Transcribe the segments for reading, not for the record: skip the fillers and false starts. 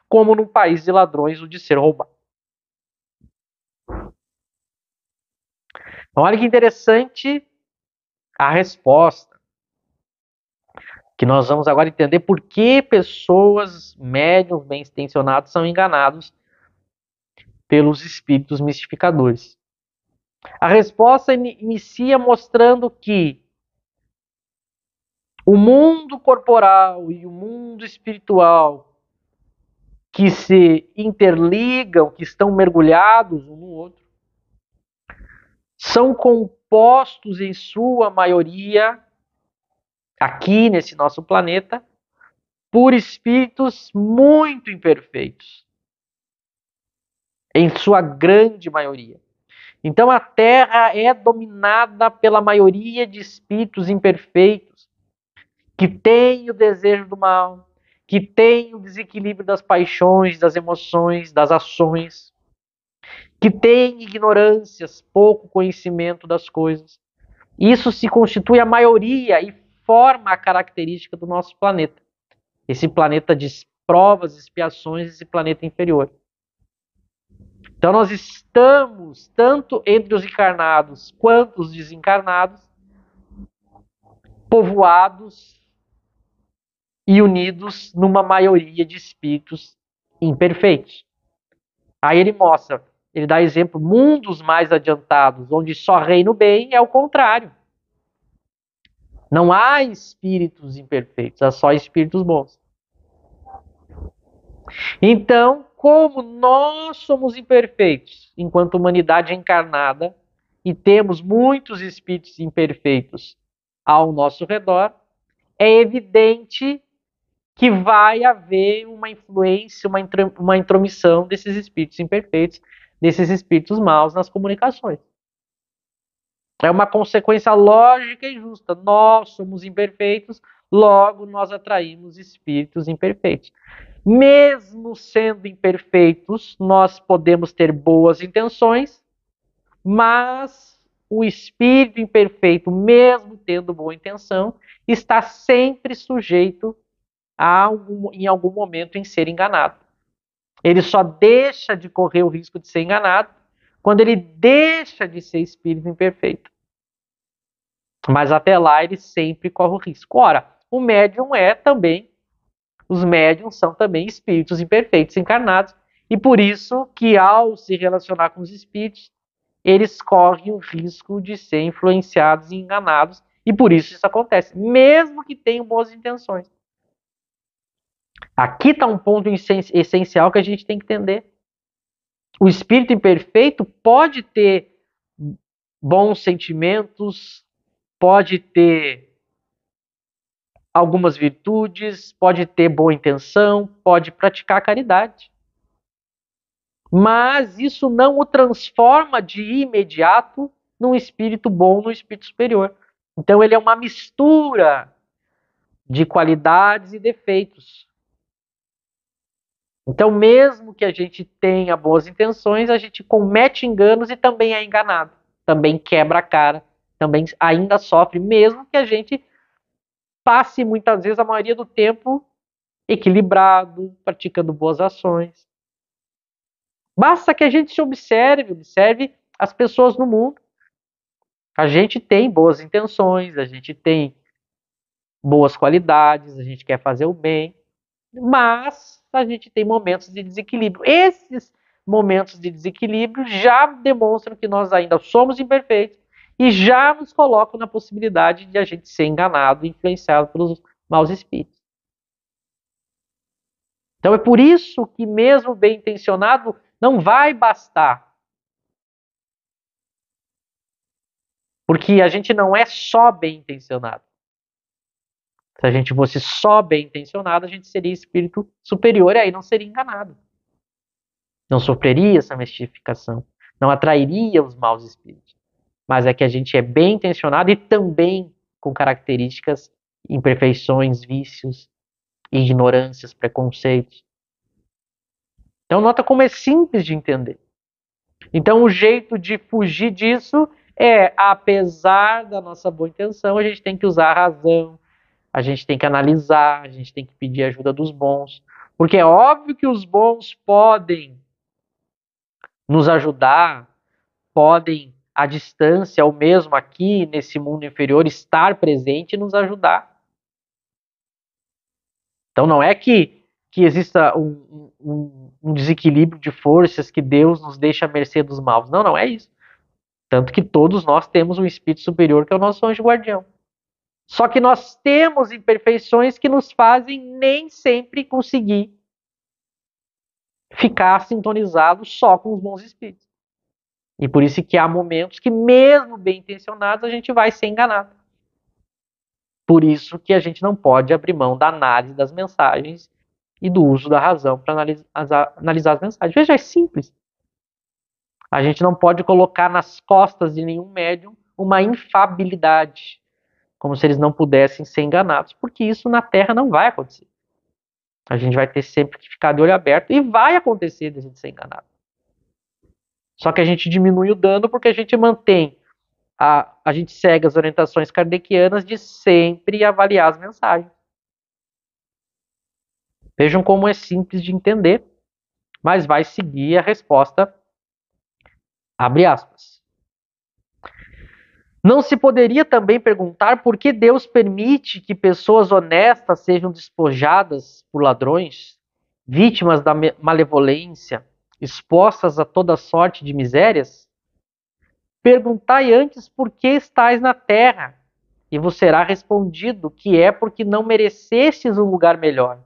como num país de ladrões, o de ser roubado. Então, olha que interessante a resposta, que nós vamos agora entender por que pessoas, médiuns bem intencionados, são enganados pelos espíritos mistificadores. A resposta inicia mostrando que o mundo corporal e o mundo espiritual, que se interligam, que estão mergulhados um no outro, são compostos em sua maioria, aqui nesse nosso planeta, por espíritos muito imperfeitos, em sua grande maioria. Então a Terra é dominada pela maioria de espíritos imperfeitos, que têm o desejo do mal, que têm o desequilíbrio das paixões, das emoções, das ações, que têm ignorâncias, pouco conhecimento das coisas. Isso se constitui a maioria e forma a característica do nosso planeta. Esse planeta de provas, expiações, esse planeta inferior. Então nós estamos, tanto entre os encarnados quanto os desencarnados, povoados e unidos numa maioria de espíritos imperfeitos. Aí ele mostra, ele dá exemplo, mundos mais adiantados, onde só reina o bem, é o contrário. Não há espíritos imperfeitos, há só espíritos bons. Então, como nós somos imperfeitos enquanto humanidade encarnada e temos muitos espíritos imperfeitos ao nosso redor, é evidente que vai haver uma influência, uma intromissão desses espíritos imperfeitos, desses espíritos maus nas comunicações. É uma consequência lógica e justa. Nós somos imperfeitos, logo nós atraímos espíritos imperfeitos. Mesmo sendo imperfeitos, nós podemos ter boas intenções, mas o espírito imperfeito, mesmo tendo boa intenção, está sempre sujeito em algum momento em ser enganado. Ele só deixa de correr o risco de ser enganado quando ele deixa de ser espírito imperfeito. Mas até lá ele sempre corre o risco. Ora, o médium os médiums são também espíritos imperfeitos encarnados, e por isso que ao se relacionar com os espíritos, eles correm o risco de ser influenciados e enganados, e por isso acontece, mesmo que tenham boas intenções. Aqui está um ponto essencial que a gente tem que entender. O espírito imperfeito pode ter bons sentimentos, pode ter algumas virtudes, pode ter boa intenção, pode praticar caridade. Mas isso não o transforma de imediato num espírito bom, num espírito superior. Então ele é uma mistura de qualidades e defeitos. Então, mesmo que a gente tenha boas intenções, a gente comete enganos e também é enganado. Também quebra a cara, também ainda sofre, mesmo que a gente passe muitas vezes a maioria do tempo equilibrado, praticando boas ações. Basta que a gente se observe as pessoas no mundo. A gente tem boas intenções, a gente tem boas qualidades, a gente quer fazer o bem, mas a gente tem momentos de desequilíbrio. Esses momentos de desequilíbrio já demonstram que nós ainda somos imperfeitos e já nos colocam na possibilidade de a gente ser enganado e influenciado pelos maus espíritos. Então é por isso que mesmo bem intencionado não vai bastar. Porque a gente não é só bem intencionado. Se a gente fosse só bem intencionado, a gente seria espírito superior e aí não seria enganado. Não sofreria essa mistificação. Não atrairia os maus espíritos. Mas é que a gente é bem intencionado e também com características, imperfeições, vícios, ignorâncias, preconceitos. Então nota como é simples de entender. Então o jeito de fugir disso é, apesar da nossa boa intenção, a gente tem que usar a razão, a gente tem que analisar, a gente tem que pedir ajuda dos bons, Porque é óbvio que os bons podem nos ajudar, podem, à distância, ou mesmo aqui nesse mundo inferior, estar presente e nos ajudar. Então não é que exista um desequilíbrio de forças que Deus nos deixa à mercê dos maus. Não, não é isso. Tanto que todos nós temos um espírito superior que é o nosso anjo guardião. Só que nós temos imperfeições que nos fazem nem sempre conseguir ficar sintonizados só com os bons espíritos. E por isso que há momentos que, mesmo bem intencionados, a gente vai ser enganado. Por isso que a gente não pode abrir mão da análise das mensagens e do uso da razão para analisar as mensagens. Veja, é simples. A gente não pode colocar nas costas de nenhum médium uma infabilidade, como se eles não pudessem ser enganados, porque isso na Terra não vai acontecer. A gente vai ter sempre que ficar de olho aberto e vai acontecer de a gente ser enganado. Só que a gente diminui o dano porque a gente mantém, a gente segue as orientações kardecianas de sempre avaliar as mensagens. Vejam como é simples de entender, mas vai seguir a resposta, abre aspas. Não se poderia também perguntar por que Deus permite que pessoas honestas sejam despojadas por ladrões, vítimas da malevolência, expostas a toda sorte de misérias? Perguntai antes por que estais na terra, e vos será respondido que é porque não merecestes um lugar melhor,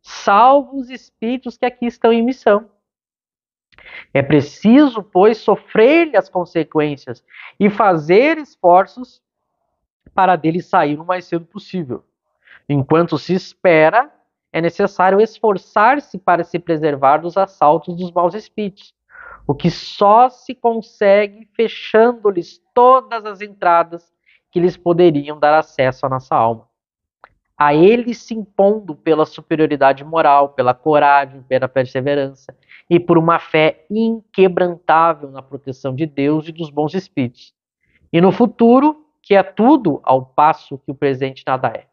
salvo os espíritos que aqui estão em missão. É preciso, pois, sofrer-lhe as consequências e fazer esforços para dele sair o mais cedo possível. Enquanto se espera, é necessário esforçar-se para se preservar dos assaltos dos maus espíritos, o que só se consegue fechando-lhes todas as entradas que lhes poderiam dar acesso à nossa alma. A eles se impondo pela superioridade moral, pela coragem, pela perseverança e por uma fé inquebrantável na proteção de Deus e dos bons espíritos. E no futuro, que é tudo ao passo que o presente nada é.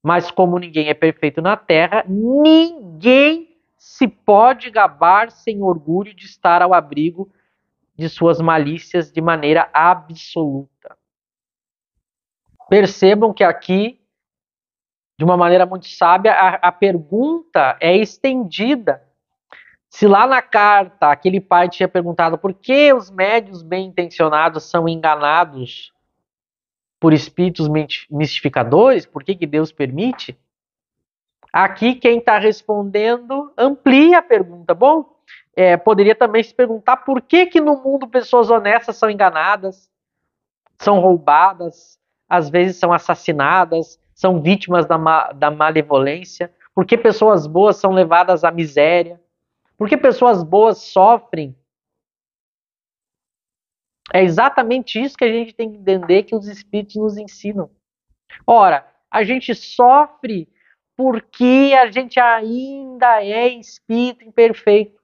Mas como ninguém é perfeito na Terra, ninguém se pode gabar sem orgulho de estar ao abrigo de suas malícias de maneira absoluta. Percebam que aqui, de uma maneira muito sábia, a pergunta é estendida. Se lá na carta aquele pai tinha perguntado por que os médios bem intencionados são enganados por espíritos mistificadores, por que Deus permite? Aqui quem está respondendo amplia a pergunta. Bom, poderia também se perguntar por que no mundo pessoas honestas são enganadas, são roubadas, às vezes são assassinadas, são vítimas da malevolência, por que pessoas boas são levadas à miséria, por que pessoas boas sofrem. É exatamente isso que a gente tem que entender que os espíritos nos ensinam. Ora, a gente sofre porque a gente ainda é espírito imperfeito.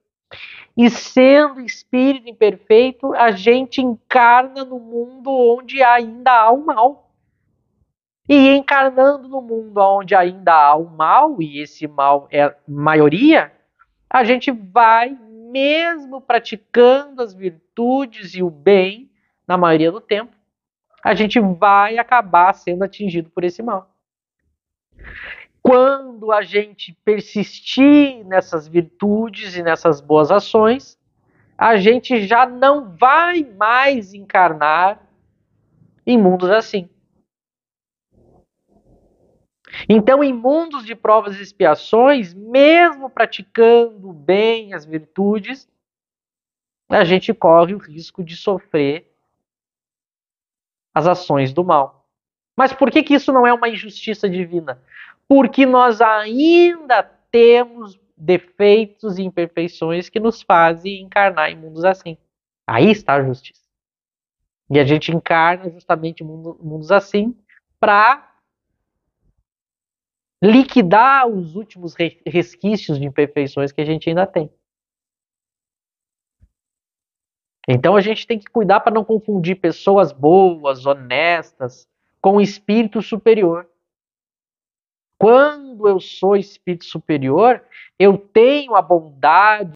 E sendo espírito imperfeito, a gente encarna no mundo onde ainda há o mal. E encarnando no mundo onde ainda há o mal, e esse mal é maioria, a gente vai, mesmo praticando as virtudes e o bem, na maioria do tempo, a gente vai acabar sendo atingido por esse mal. Quando a gente persistir nessas virtudes e nessas boas ações, a gente já não vai mais encarnar em mundos assim. Então, em mundos de provas e expiações, mesmo praticando bem as virtudes, a gente corre o risco de sofrer as ações do mal. Mas por que isso não é uma injustiça divina? Porque nós ainda temos defeitos e imperfeições que nos fazem encarnar em mundos assim. Aí está a justiça. E a gente encarna justamente mundos assim para liquidar os últimos resquícios de imperfeições que a gente ainda tem. Então a gente tem que cuidar para não confundir pessoas boas, honestas, com o espírito superior. quando eu sou espírito superior, eu tenho a bondade